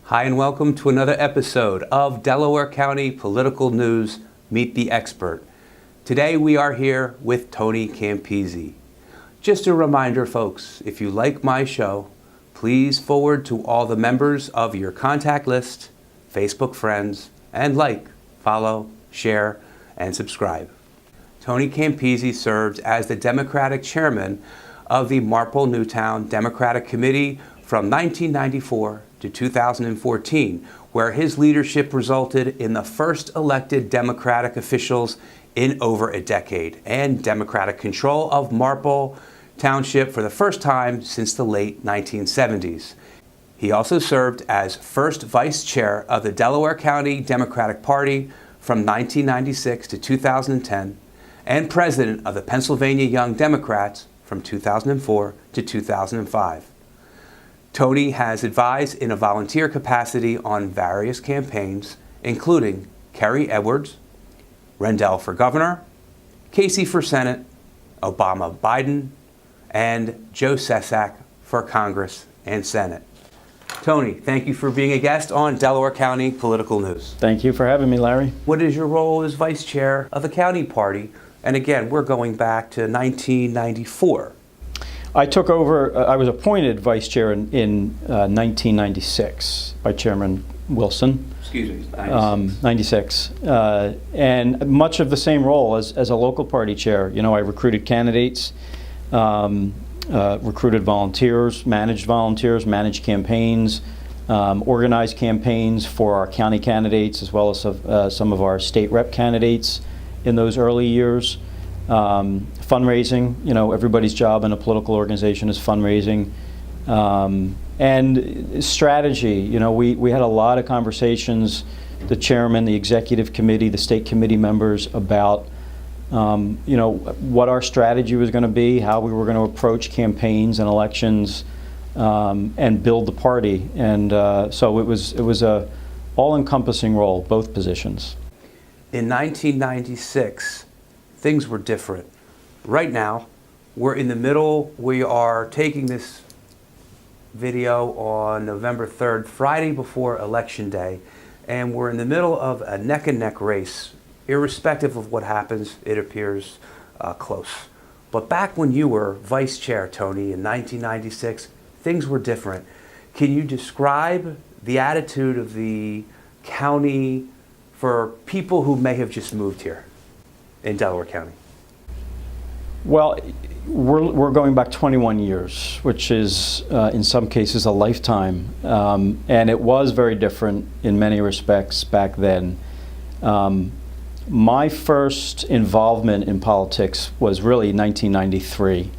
Hi and welcome to another episode of Delaware County Political News, Meet the Expert. Today we are here with Tony Campisi. Just a reminder, folks, if you like my show, please forward to all the members of your contact list, Facebook friends, and like, follow, share, and subscribe. Tony Campisi served as the Democratic chairman of the Marple Newtown Democratic Committee from 1994 to 2014, where his leadership resulted in the first elected Democratic officials in over a decade and Democratic control of Marple Township for the first time since the late 1970s. He also served as first vice chair of the Delaware County Democratic Party from 1996 to 2010 and president of the Pennsylvania Young Democrats from 2004 to 2005. Tony has advised in a volunteer capacity on various campaigns, including Kerry Edwards, Rendell for governor, Casey for Senate, Obama Biden, and Joe Sestak for Congress and Senate. Tony, thank you for being a guest on Delaware County Political News. Thank you for having me, Larry. What is your role as vice chair of the county party? And again, we're going back to 1994. I took over, I was appointed vice chair in 1996 by Chairman Wilson. Excuse me, 96. And much of the same role as a local party chair. You know, I recruited candidates, recruited volunteers, managed campaigns, organized campaigns for our county candidates as well as some of our state rep candidates in those early years. Fundraising, you know, everybody's job in a political organization is fundraising. And strategy, you know, we had a lot of conversations, the chairman, the executive committee, the state committee members about, you know, what our strategy was going to be, how we were going to approach campaigns and elections, and build the party. And so it was a all-encompassing role, both positions. In 1996, things were different. Right now, we're in the middle. We are taking this video on November 3rd, Friday before Election Day, and we're in the middle of a neck-and-neck race. Irrespective of what happens, it appears close. But back when you were vice chair, Tony, in 1996, things were different. Can you describe the attitude of the county for people who may have just moved here in Delaware County? Well, we're going back 21 years, which is in some cases a lifetime, and it was very different in many respects back then. My first involvement in politics was really 1993,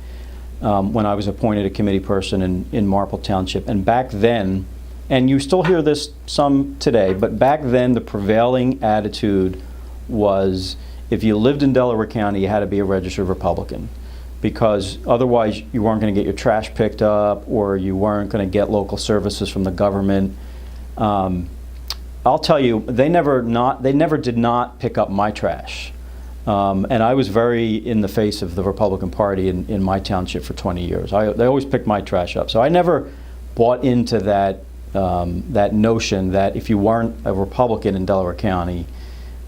when I was appointed a committee person in Marple Township. And back then, and you still hear this some today, but back then the prevailing attitude was if you lived in Delaware County, you had to be a registered Republican, because otherwise you weren't going to get your trash picked up or you weren't going to get local services from the government. I'll tell you, they never did not pick up my trash. And I was very in the face of the Republican Party in my township for 20 years. They always picked my trash up. So I never bought into that, that notion that if you weren't a Republican in Delaware County,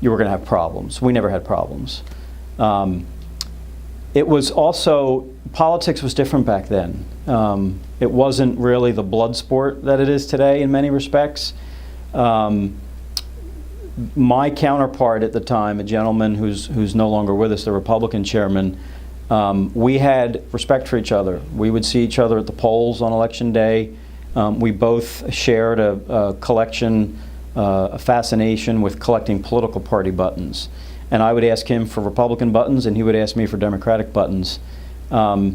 you were going to have problems. We never had problems. It was also, politics was different back then. It wasn't really the blood sport that it is today in many respects. My counterpart at the time, a gentleman who's no longer with us, the Republican chairman, we had respect for each other. We would see each other at the polls on election day. We both shared a collection, a fascination with collecting political party buttons. And I would ask him for Republican buttons, and he would ask me for Democratic buttons. I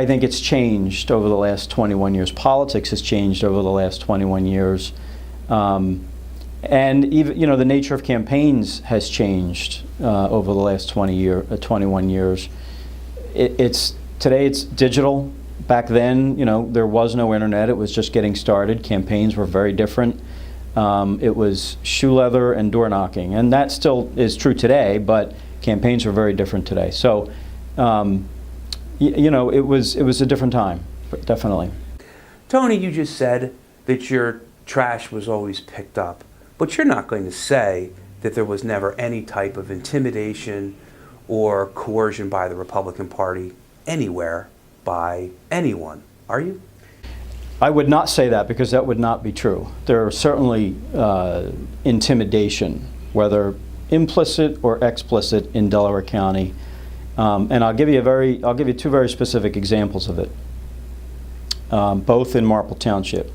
think it's changed over the last 21 years. Politics has changed over the last 21 years. And even, you know, the nature of campaigns has changed over the last 21 years. Today it's digital. Back then, you know, there was no internet. It was just getting started. Campaigns were very different. It was shoe leather and door knocking, and that still is true today, but campaigns are very different today. So, you know, it was a different time, definitely. Tony, you just said that your trash was always picked up, but you're not going to say that there was never any type of intimidation or coercion by the Republican Party anywhere by anyone, are you? I would not say that, because that would not be true. There are certainly intimidation, whether implicit or explicit, in Delaware County, and I'll give you two very specific examples of it, both in Marple Township.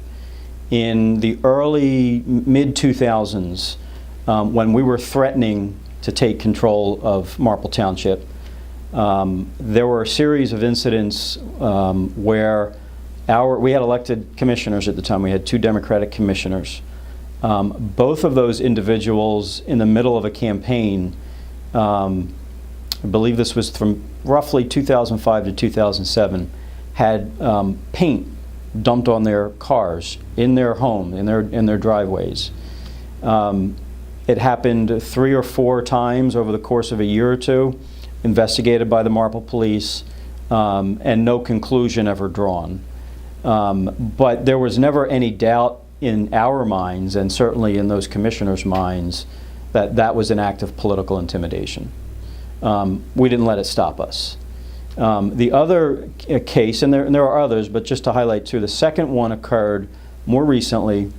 In the early mid-2000s, when we were threatening to take control of Marple Township, there were a series of incidents where we had elected commissioners at the time. We had 2 Democratic commissioners. Both of those individuals, in the middle of a campaign, I believe this was from roughly 2005 to 2007, had paint dumped on their cars, in their home, in their driveways. It happened 3 or 4 times over the course of a year or two, investigated by the Marple police, and no conclusion ever drawn. But there was never any doubt in our minds, and certainly in those commissioners' minds, that that was an act of political intimidation. We didn't let it stop us. The other case, and there are others, but just to highlight 2, the second one occurred more recently,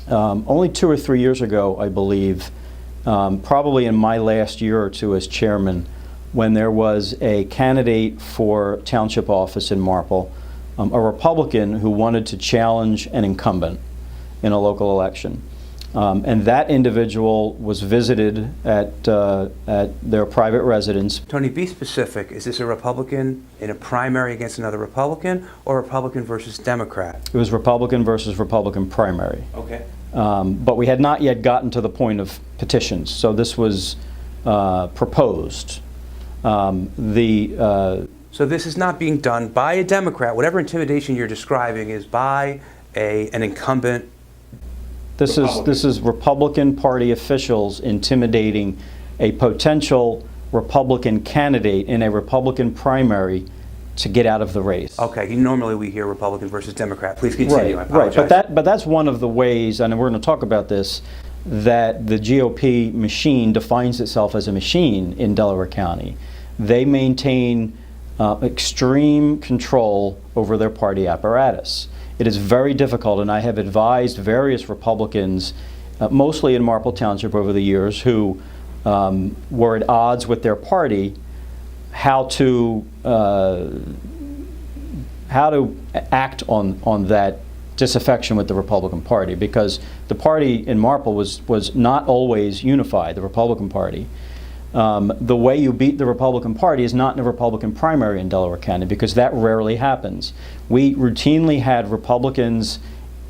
only 2 or 3 years ago, I believe, probably in my last year or 2 as chairman, when there was a candidate for township office in Marple, a Republican who wanted to challenge an incumbent in a local election. And that individual was visited at their private residence. Tony, be specific. Is this a Republican in a primary against another Republican, or Republican versus Democrat? It was Republican versus Republican primary. Okay. But we had not yet gotten to the point of petitions, so this was proposed. So this is not being done by a Democrat. Whatever intimidation you're describing is by an incumbent. This is Republican Party officials intimidating a potential Republican candidate in a Republican primary to get out of the race. Okay. Normally we hear Republican versus Democrat. Please continue. I Right. apologize. But that's one of the ways, and we're going to talk about this, that the GOP machine defines itself as a machine in Delaware County. They maintain extreme control over their party apparatus. It is very difficult, and I have advised various Republicans, mostly in Marple Township over the years, who were at odds with their party, how to act on that disaffection with the Republican Party, because the party in Marple was not always unified, the Republican Party. The way you beat the Republican Party is not in a Republican primary in Delaware County, because that rarely happens. We routinely had Republicans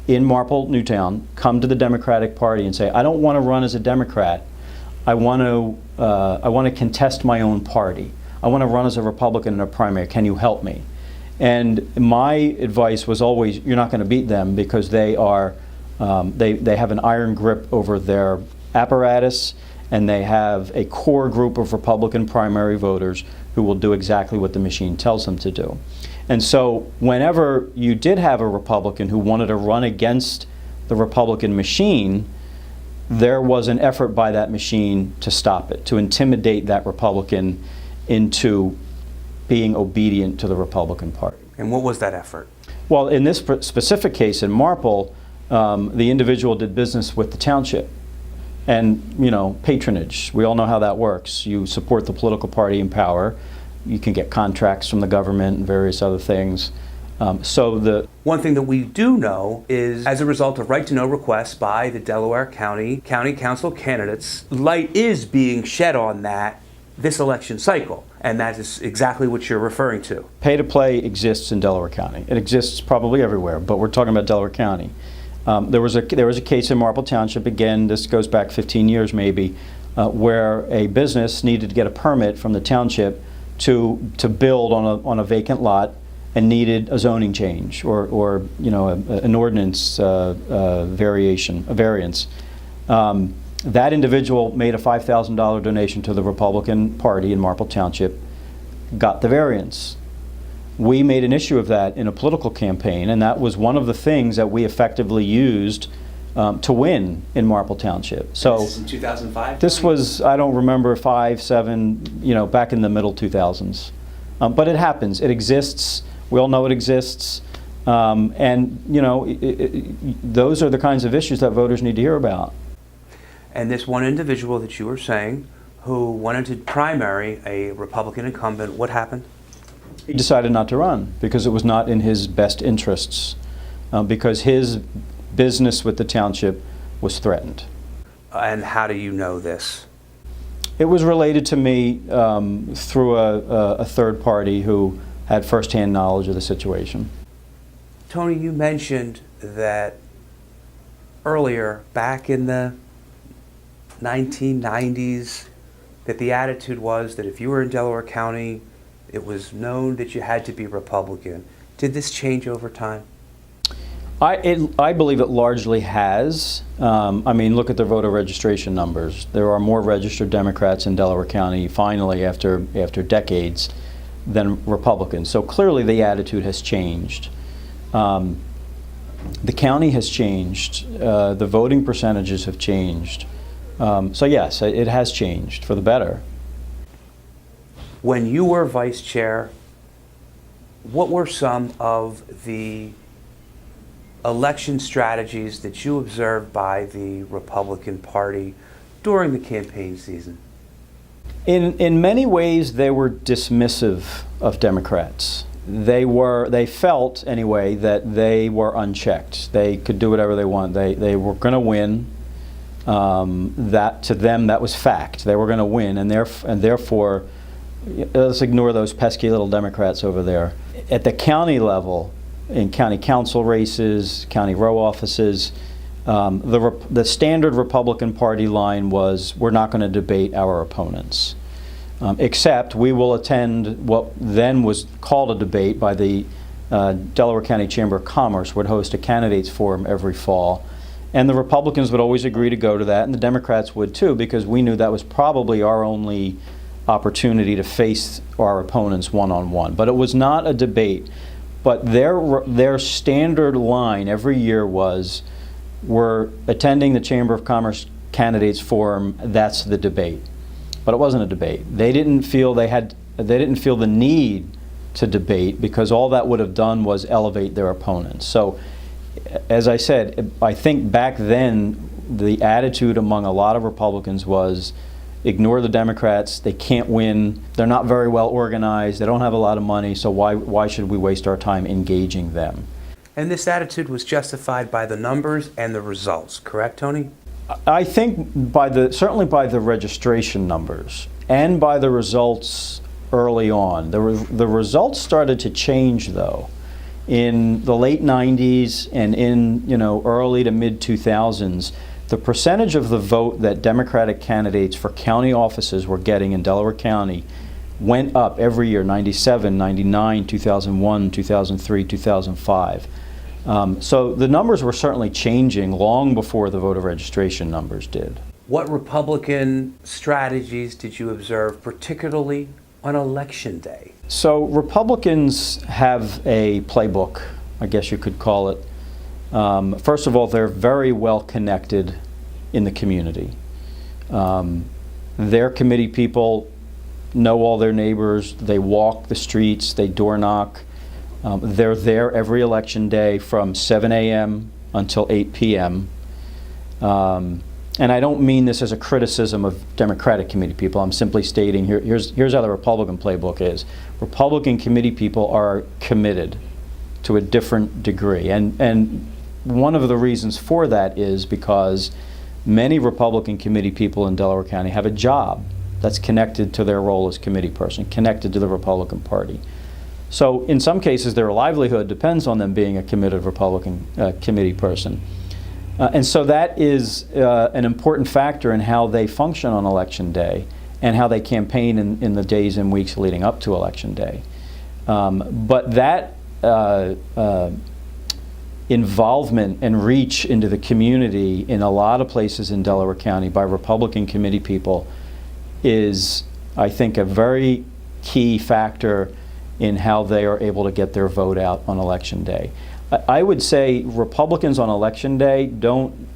in Marple Newtown come to the Democratic Party and say, I don't want to run as a Democrat. I want to contest my own party. I want to run as a Republican in a primary. Can you help me? And my advice was always, you're not going to beat them, because they are they have an iron grip over their apparatus, and they have a core group of Republican primary voters who will do exactly what the machine tells them to do. And so whenever you did have a Republican who wanted to run against the Republican machine, there was an effort by that machine to stop it, to intimidate that Republican into being obedient to the Republican Party. And what was that effort? Well, in this specific case in Marple, the individual did business with the township. And, patronage, we all know how that works. You support the political party in power. You can get contracts from the government and various other things. One thing that we do know is, as a result of right-to-know requests by the Delaware County Council candidates, light is being shed on this election cycle, and that is exactly what you're referring to. Pay-to-play exists in Delaware County. It exists probably everywhere, but we're talking about Delaware County. There was a case in Marple Township, again, this goes back 15 years maybe, where a business needed to get a permit from the township to build on a vacant lot, and needed a zoning change or an ordinance variance. That individual made a $5,000 donation to the Republican Party in Marple Township, got the variance. we made an issue of that in a political campaign, and that was one of the things that we effectively used to win in Marple Township. So this is in 2005? this was, I don't remember, 5, 7, back in the middle 2000s. But it happens. It exists. We all know it exists. And, those are the kinds of issues that voters need to hear about. And this one individual that you were saying who wanted to primary a Republican incumbent, what happened? He decided not to run because it was not in his best interests, because his business with the township was threatened. And how do you know this? It was related to me through a third party who had firsthand knowledge of the situation. Tony, you mentioned that earlier, back in the 1990s, that the attitude was that if you were in Delaware County, it was known that you had to be Republican. Did this change over time? I believe it largely has. Look at the voter registration numbers. There are more registered Democrats in Delaware County, finally, after decades, than Republicans. So clearly the attitude has changed. The county has changed. The voting percentages have changed. So yes, it has changed for the better. When you were vice chair, what were some of the election strategies that you observed by the Republican Party during the campaign season? In many ways, they were dismissive of Democrats. They felt, anyway, that they were unchecked. They could do whatever they want. They were going to win. That, to them, that was fact. They were going to win, and therefore, let's ignore those pesky little Democrats over there. At the county level, in county council races, county row offices, the standard Republican Party line was, we're not going to debate our opponents. Except we will attend what then was called a debate by the Delaware County Chamber of Commerce, would host a candidates forum every fall. And the Republicans would always agree to go to that, and the Democrats would too, because we knew that was probably our only opportunity to face our opponents one-on-one. But it was not a debate. But their standard line every year was, we're attending the Chamber of Commerce Candidates Forum, that's the debate. But it wasn't a debate. They didn't feel the need to debate, because all that would have done was elevate their opponents. So, as I said, I think back then the attitude among a lot of Republicans was, ignore the Democrats, they can't win, they're not very well organized, they don't have a lot of money, so why should we waste our time engaging them? And this attitude was justified by the numbers and the results, correct, Tony? I think certainly by the registration numbers and by the results early on. The results started to change, though. In the late 90s and in early to mid 2000s, the percentage of the vote that Democratic candidates for county offices were getting in Delaware County went up every year, 97, 99, 2001, 2003, 2005. So the numbers were certainly changing long before the voter registration numbers did. What Republican strategies did you observe, particularly on Election Day? So Republicans have a playbook, I guess you could call it. First of all, they're very well connected in the community. Their committee people know all their neighbors. They walk the streets. They door knock. They're there every election day from 7 a.m. until 8 p.m. And I don't mean this as a criticism of Democratic committee people. I'm simply stating here's how the Republican playbook is. Republican committee people are committed to a different degree. And one of the reasons for that is because many Republican committee people in Delaware County have a job that's connected to their role as committee person, connected to the Republican Party. So in some cases, their livelihood depends on them being a committed Republican committee person. And so that is an important factor in how they function on Election Day and how they campaign in the days and weeks leading up to Election Day. But that involvement and reach into the community in a lot of places in Delaware County by Republican committee people is, I think, a very key factor in how they are able to get their vote out on Election Day. I would say Republicans on Election Day don't,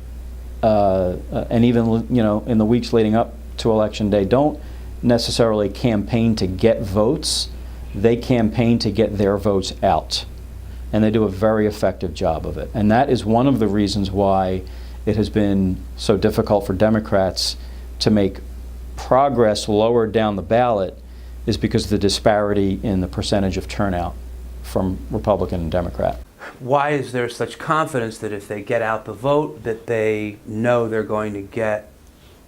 and even in the weeks leading up to Election Day, don't necessarily campaign to get votes. They campaign to get their votes out. And they do a very effective job of it. And that is one of the reasons why it has been so difficult for Democrats to make progress lower down the ballot, is because of the disparity in the percentage of turnout from Republican and Democrat. Why is there such confidence that if they get out the vote, that they know they're going to get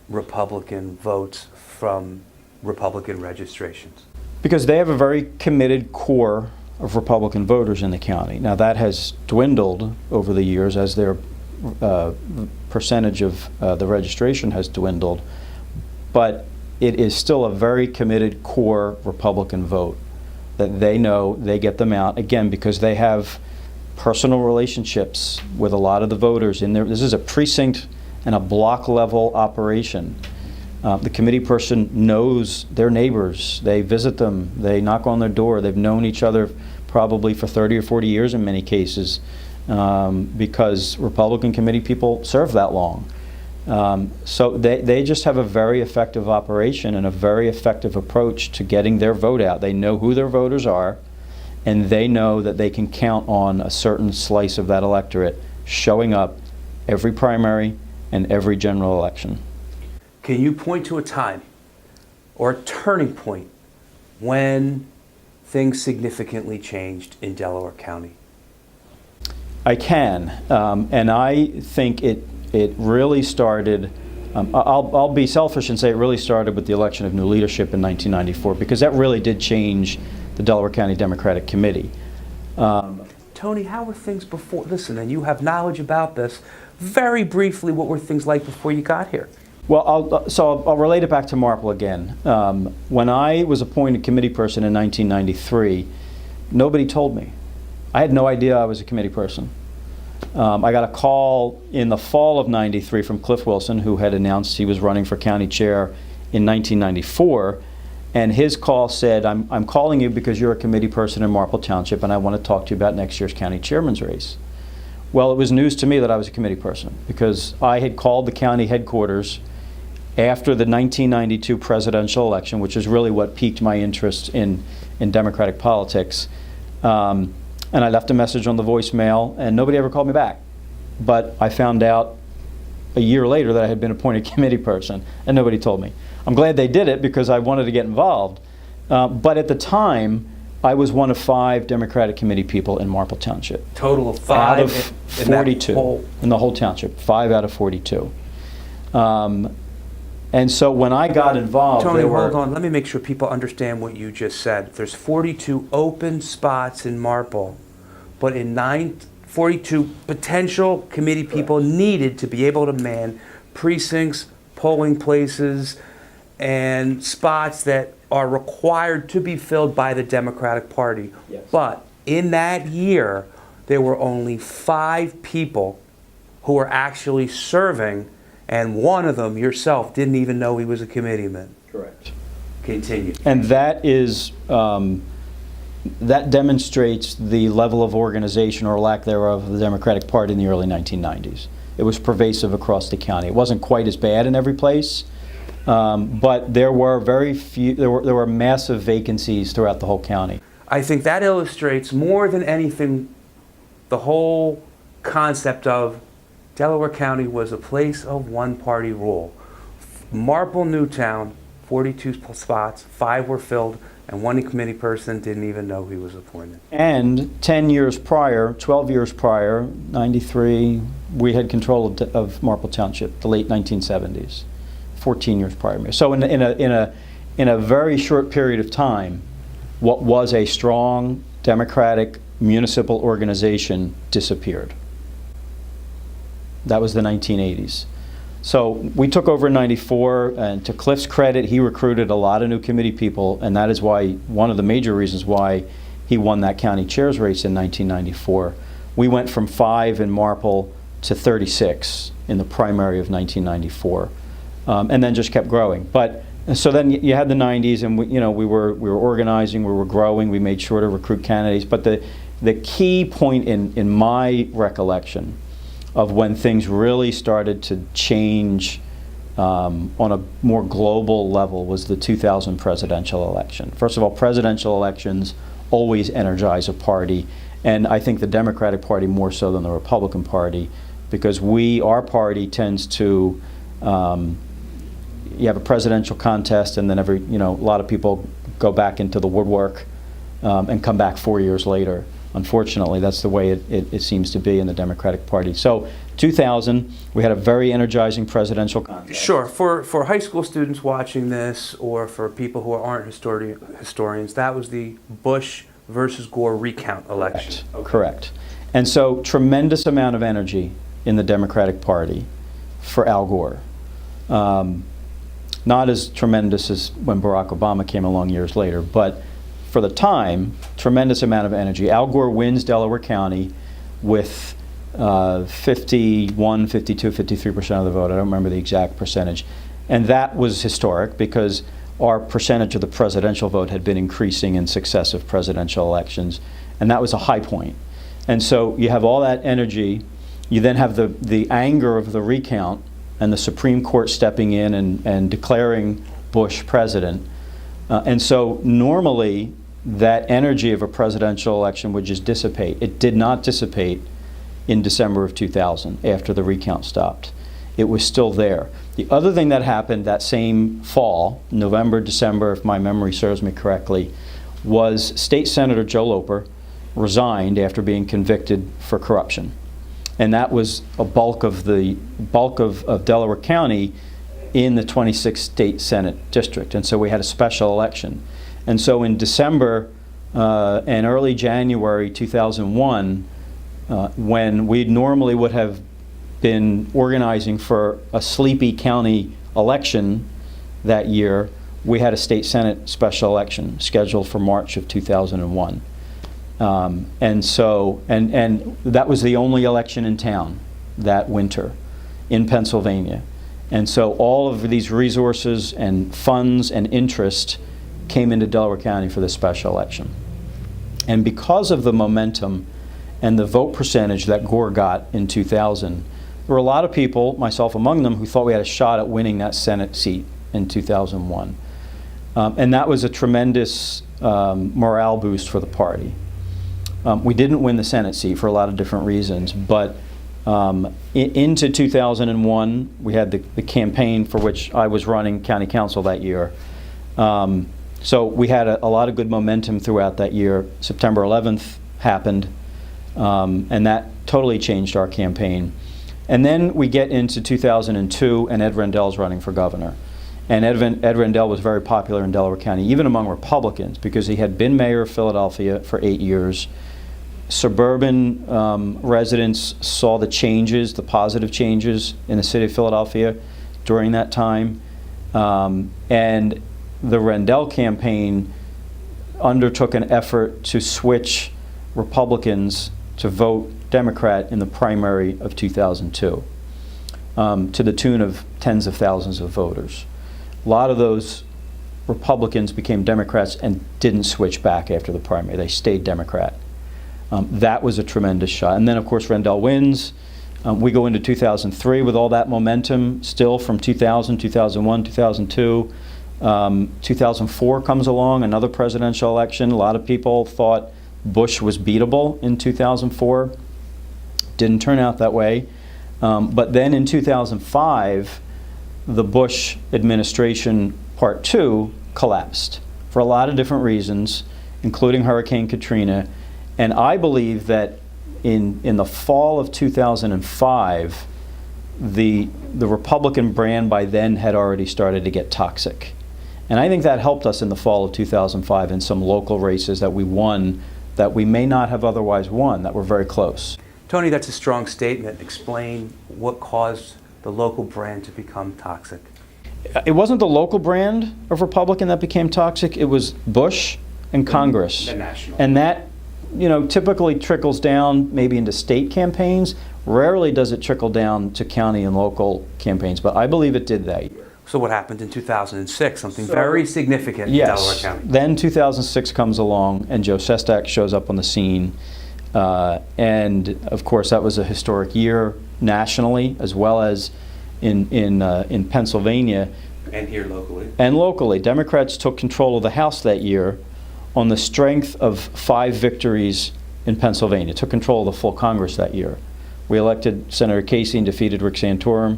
Republican votes from Republican registrations? Because they have a very committed core of Republican voters in the county. Now that has dwindled over the years as their percentage of the registration has dwindled, but it is still a very committed core Republican vote that they know they get them out, again, because they have personal relationships with a lot of the voters in there. This is a precinct and a block level operation. The committee person knows their neighbors. They visit them. They knock on their door. They've known each other probably for 30 or 40 years in many cases, because Republican committee people serve that long. So they just have a very effective operation and a very effective approach to getting their vote out. They know who their voters are, and they know that they can count on a certain slice of that electorate showing up every primary and every general election. Can you point to a time or a turning point when things significantly changed in Delaware County? I can, and I think it really started, I'll be selfish and say it really started with the election of new leadership in 1994, because that really did change the Delaware County Democratic Committee. Tony, how were things before? Listen, and you have knowledge about this. Very briefly, what were things like before you got here? Well, I'll relate it back to Marple again. When I was appointed committee person in 1993, nobody told me. I had no idea I was a committee person. I got a call in the fall of '93 from Cliff Wilson, who had announced he was running for county chair in 1994, and his call said, I'm calling you because you're a committee person in Marple Township and I want to talk to you about next year's county chairman's race. Well, it was news to me that I was a committee person, because I had called the county headquarters after the 1992 presidential election, which is really what piqued my interest in Democratic politics. And I left a message on the voicemail, and nobody ever called me back. But I found out a year later that I had been appointed committee person, and nobody told me. I'm glad they did it, because I wanted to get involved. But at the time, I was one of 5 Democratic committee people in Marple Township. Total of 5 out of 42 in the whole township. 5 out of 42. And so when I got involved, Tony, hold on. Let me make sure people understand what you just said. There's 42 open spots in Marple, but in 42 potential committee people needed to be able to man precincts, polling places, and spots that are required to be filled by the Democratic Party. Yes. But in that year, there were only 5 people who were actually serving, and one of them, yourself, didn't even know he was a committeeman. Correct. Continue. And that is, that demonstrates the level of organization or lack thereof of the Democratic Party in the early 1990s. It was pervasive across the county. It wasn't quite as bad in every place, but there were very few, there were massive vacancies throughout the whole county. I think that illustrates more than anything the whole concept of Delaware County was a place of one-party rule. Marple Newtown, 42 spots, 5 were filled, and one committee person didn't even know he was appointed. And 10 years prior, 12 years prior, 93, we had control of Marple Township, the late 1970s, 14 years prior. So in a very short period of time, what was a strong Democratic municipal organization disappeared. That was the 1980s. So we took over in '94, and to Cliff's credit, he recruited a lot of new committee people, and that is why, one of the major reasons why he won that county chair's race in 1994. We went from 5 in Marple to 36 in the primary of 1994, and then just kept growing. But And so then you had the 90s, and we were organizing, we were growing, we made sure to recruit candidates. But the key point in my recollection of when things really started to change on a more global level was the 2000 presidential election. First of all, presidential elections always energize a party, and I think the Democratic Party more so than the Republican Party, because our party tends to, you have a presidential contest, and then a lot of people go back into the woodwork and come back 4 years later. Unfortunately, that's the way it seems to be in the Democratic Party. So 2000, we had a very energizing presidential contest. Sure. For high school students watching this, or for people who aren't historians, that was the Bush versus Gore recount election. Correct. Okay. Correct. And so tremendous amount of energy in the Democratic Party for Al Gore. Not as tremendous as when Barack Obama came along years later, but for the time, tremendous amount of energy. Al Gore wins Delaware County with 51, 52, 53% of the vote. I don't remember the exact percentage. And that was historic because our percentage of the presidential vote had been increasing in successive presidential elections, and that was a high point. And so you have all that energy. You then have the anger of the recount and the Supreme Court stepping in and declaring Bush president. And so normally that energy of a presidential election would just dissipate. It did not dissipate in December of 2000 after the recount stopped. It was still there. The other thing that happened that same fall, November, December, if my memory serves me correctly, was State Senator Joe Loper resigned after being convicted for corruption. And that was a bulk of Delaware County in the 26th State Senate District. And so we had a special election. And so in December and early January 2001, when we normally would have been organizing for a sleepy county election that year, we had a state senate special election scheduled for March of 2001. And that was the only election in town that winter in Pennsylvania. And so all of these resources and funds and interest came into Delaware County for the special election. And because of the momentum and the vote percentage that Gore got in 2000, there were a lot of people, myself among them, who thought we had a shot at winning that Senate seat in 2001. And that was a tremendous morale boost for the party. We didn't win the Senate seat for a lot of different reasons, but into 2001, we had the campaign for which I was running county council that year. So we had a lot of good momentum throughout that year. September 11th happened, and that totally changed our campaign. And then we get into 2002, and Ed Rendell's running for governor. And Ed Rendell was very popular in Delaware County, even among Republicans, because he had been mayor of Philadelphia for 8 years. Suburban residents saw the changes, the positive changes in the city of Philadelphia during that time. And the Rendell campaign undertook an effort to switch Republicans to vote Democrat in the primary of 2002, to the tune of tens of thousands of voters. A lot of those Republicans became Democrats and didn't switch back after the primary. They stayed Democrat. That was a tremendous shot. And then, of course, Rendell wins. We go into 2003 with all that momentum still from 2000, 2001, 2002. 2004 comes along, another presidential election. A lot of people thought Bush was beatable in 2004. Didn't turn out that way. But then in 2005, the Bush administration part 2 collapsed for a lot of different reasons, including Hurricane Katrina. And I believe that in the fall of 2005, the Republican brand by then had already started to get toxic. And I think that helped us in the fall of 2005 in some local races that we won that we may not have otherwise won, that were very close. Tony, that's a strong statement. Explain what caused the local brand to become toxic. It wasn't the local brand of Republican that became toxic, it was Bush and Congress. The national. And that, typically trickles down maybe into state campaigns. Rarely does it trickle down to county and local campaigns, but I believe it did that year. So what happened in 2006? Something very significant Yes. in Delaware County. Then 2006 comes along, and Joe Sestak shows up on the scene. And of course, that was a historic year nationally, as well as in Pennsylvania. And here locally. And locally. Democrats took control of the House that year on the strength of 5 victories in Pennsylvania. Took control of the full Congress that year. We elected Senator Casey and defeated Rick Santorum.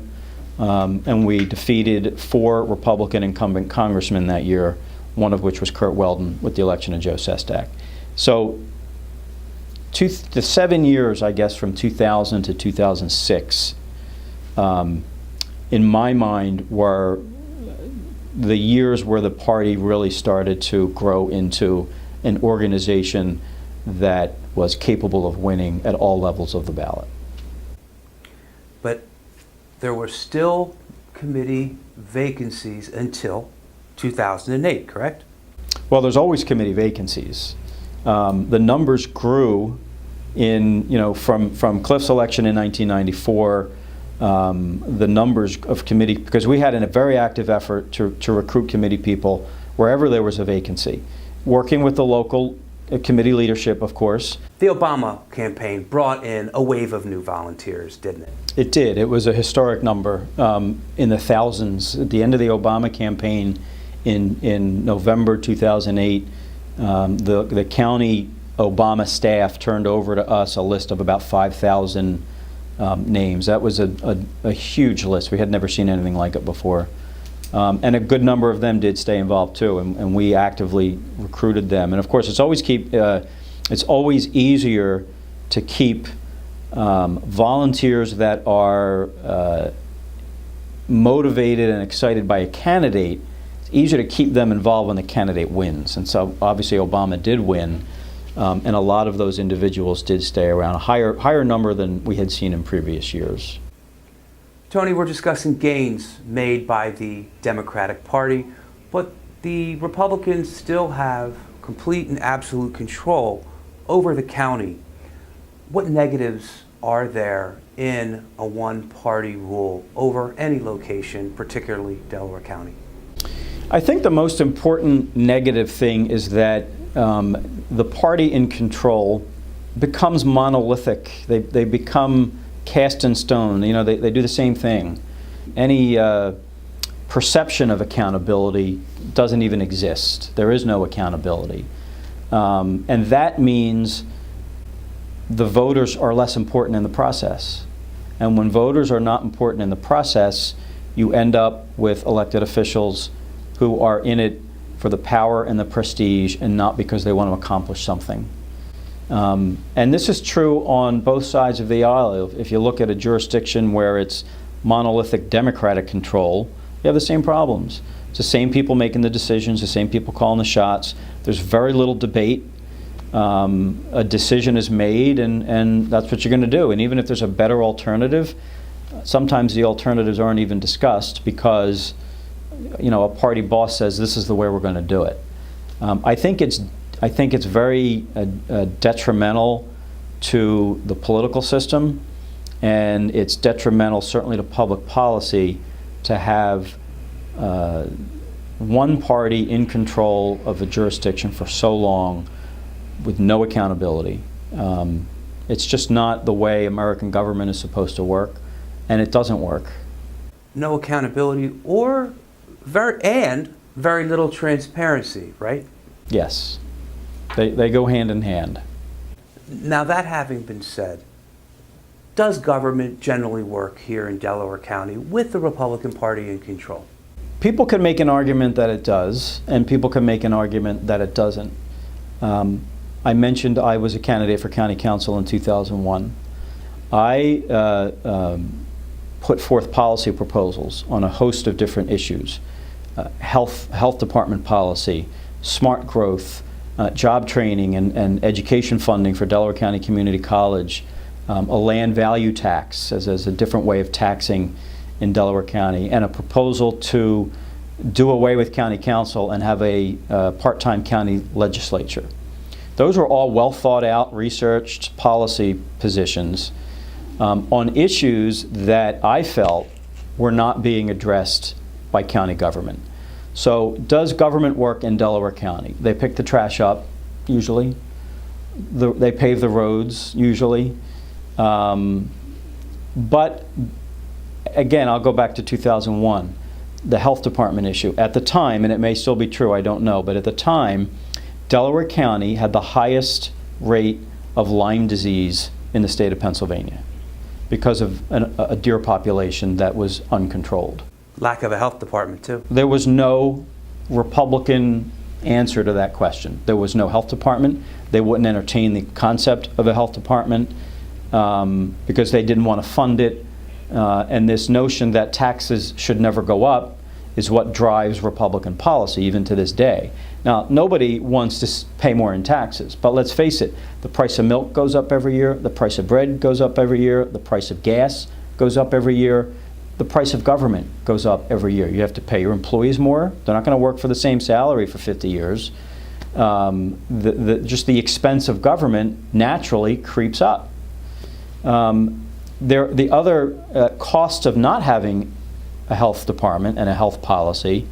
And we defeated 4 Republican incumbent congressmen that year, one of which was Curt Weldon with the election of Joe Sestak. So the 7 years, I guess, from 2000 to 2006, in my mind, were the years where the party really started to grow into an organization that was capable of winning at all levels of the ballot. But there were still committee vacancies until 2008, correct? Well, there's always committee vacancies. The numbers grew from Cliff's election in 1994. The numbers of committee, because we had a very active effort to recruit committee people wherever there was a vacancy, working with the local committee leadership, of course. The Obama campaign brought in a wave of new volunteers, didn't it? It did. It was a historic number, in the thousands. At the end of the Obama campaign in November 2008, the county Obama staff turned over to us a list of about 5,000 names. That was a huge list. We had never seen anything like it before. And a good number of them did stay involved too, and we actively recruited them. And of course, it's always easier to keep volunteers that are motivated and excited by a candidate. It's easier to keep them involved when the candidate wins. And so obviously Obama did win, and a lot of those individuals did stay around, a higher number than we had seen in previous years. Tony, we're discussing gains made by the Democratic Party, but the Republicans still have complete and absolute control over the county. What negatives are there in a one-party rule over any location, particularly Delaware County? I think the most important negative thing is that the party in control becomes monolithic. They become cast in stone. They do the same thing. Any perception of accountability doesn't even exist. There is no accountability. And that means the voters are less important in the process. And when voters are not important in the process, you end up with elected officials who are in it for the power and the prestige and not because they want to accomplish something. And this is true on both sides of the aisle. If you look at a jurisdiction where it's monolithic Democratic control, you have the same problems. It's the same people making the decisions, the same people calling the shots. There's very little debate. A decision is made, and that's what you're going to do. And even if there's a better alternative, sometimes the alternatives aren't even discussed because a party boss says this is the way we're going to do it. I think it's very detrimental to the political system, and it's detrimental certainly to public policy to have one party in control of a jurisdiction for so long with no accountability. It's just not the way American government is supposed to work, and it doesn't work. No accountability or very little transparency, right? Yes. They go hand in hand. Now, that having been said, does government generally work here in Delaware County with the Republican Party in control? People can make an argument that it does, and people can make an argument that it doesn't. I mentioned I was a candidate for county council in 2001. I put forth policy proposals on a host of different issues. Health department policy, smart growth, job training and education funding for Delaware County Community College, a land value tax as a different way of taxing in Delaware County, and a proposal to do away with county council and have a part-time county legislature. Those were all well thought out, researched policy positions on issues that I felt were not being addressed by county government. So does government work in Delaware County? They pick the trash up, usually. They pave the roads, usually. But again, I'll go back to 2001, the health department issue. At the time, and it may still be true, I don't know, but at the time, Delaware County had the highest rate of Lyme disease in the state of Pennsylvania because of a deer population that was uncontrolled. Lack of a health department, too. There was no Republican answer to that question. There was no health department. They wouldn't entertain the concept of a health department because they didn't want to fund it. And this notion that taxes should never go up is what drives Republican policy even to this day. Now, nobody wants to pay more in taxes, but let's face it, the price of milk goes up every year, the price of bread goes up every year, the price of gas goes up every year, the price of government goes up every year. You have to pay your employees more. They're not going to work for the same salary for 50 years. Just the expense of government naturally creeps up. The other costs of not having a health department and a health policy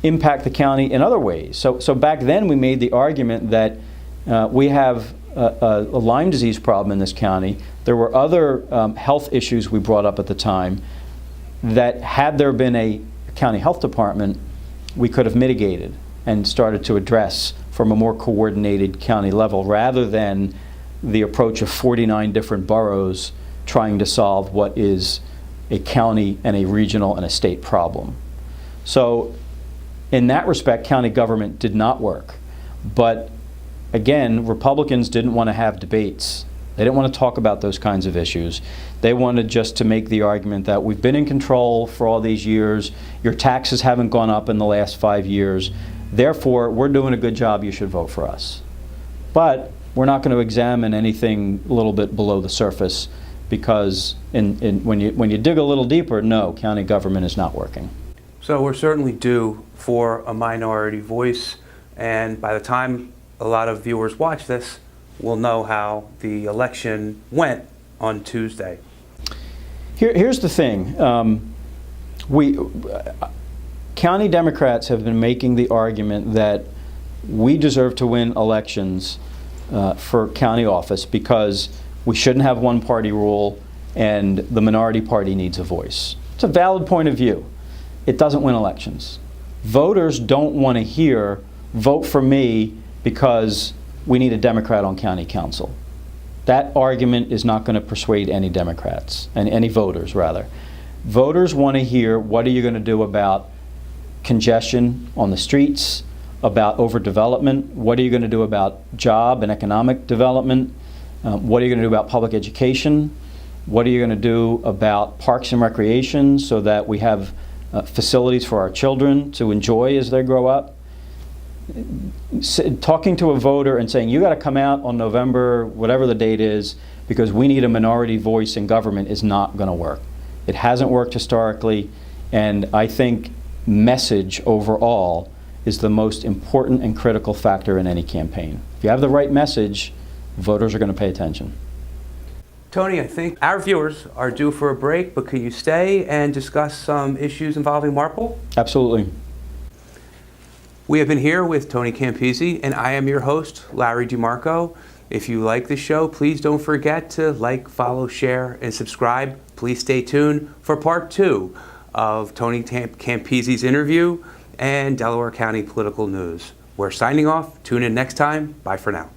impact the county in other ways. So back then we made the argument that we have a Lyme disease problem in this county. There were other health issues we brought up at the time that had there been a county health department, we could have mitigated and started to address from a more coordinated county level rather than the approach of 49 different boroughs trying to solve what is a county and a regional and a state problem. So in that respect, county government did not work. But again, Republicans didn't want to have debates. They didn't want to talk about those kinds of issues. They wanted just to make the argument that we've been in control for all these years, your taxes haven't gone up in the last 5 years, therefore we're doing a good job, you should vote for us. But we're not going to examine anything a little bit below the surface because when you dig a little deeper, no, county government is not working. So we're certainly due for a minority voice, and by the time a lot of viewers watch this, we'll know how the election went on Tuesday. Here's the thing. County Democrats have been making the argument that we deserve to win elections for county office because we shouldn't have one-party rule and the minority party needs a voice. It's a valid point of view. It doesn't win elections. Voters don't want to hear, vote for me because we need a Democrat on county council. That argument is not going to persuade any Democrats, and any voters rather. Voters want to hear, what are you going to do about congestion on the streets, about overdevelopment? What are you going to do about job and economic development? What are you going to do about public education? What are you going to do about parks and recreation so that we have facilities for our children to enjoy as they grow up? Talking to a voter and saying, you got to come out on November, whatever the date is, because we need a minority voice in government is not going to work. It hasn't worked historically, and I think message overall is the most important and critical factor in any campaign. If you have the right message, voters are going to pay attention. Tony, I think our viewers are due for a break, but can you stay and discuss some issues involving Marple? Absolutely. We have been here with Tony Campisi, and I am your host, Larry DeMarco. If you like the show, please don't forget to like, follow, share, and subscribe. Please stay tuned for part 2 of Tony Campisi's interview and Delaware County political news. We're signing off. Tune in next time. Bye for now.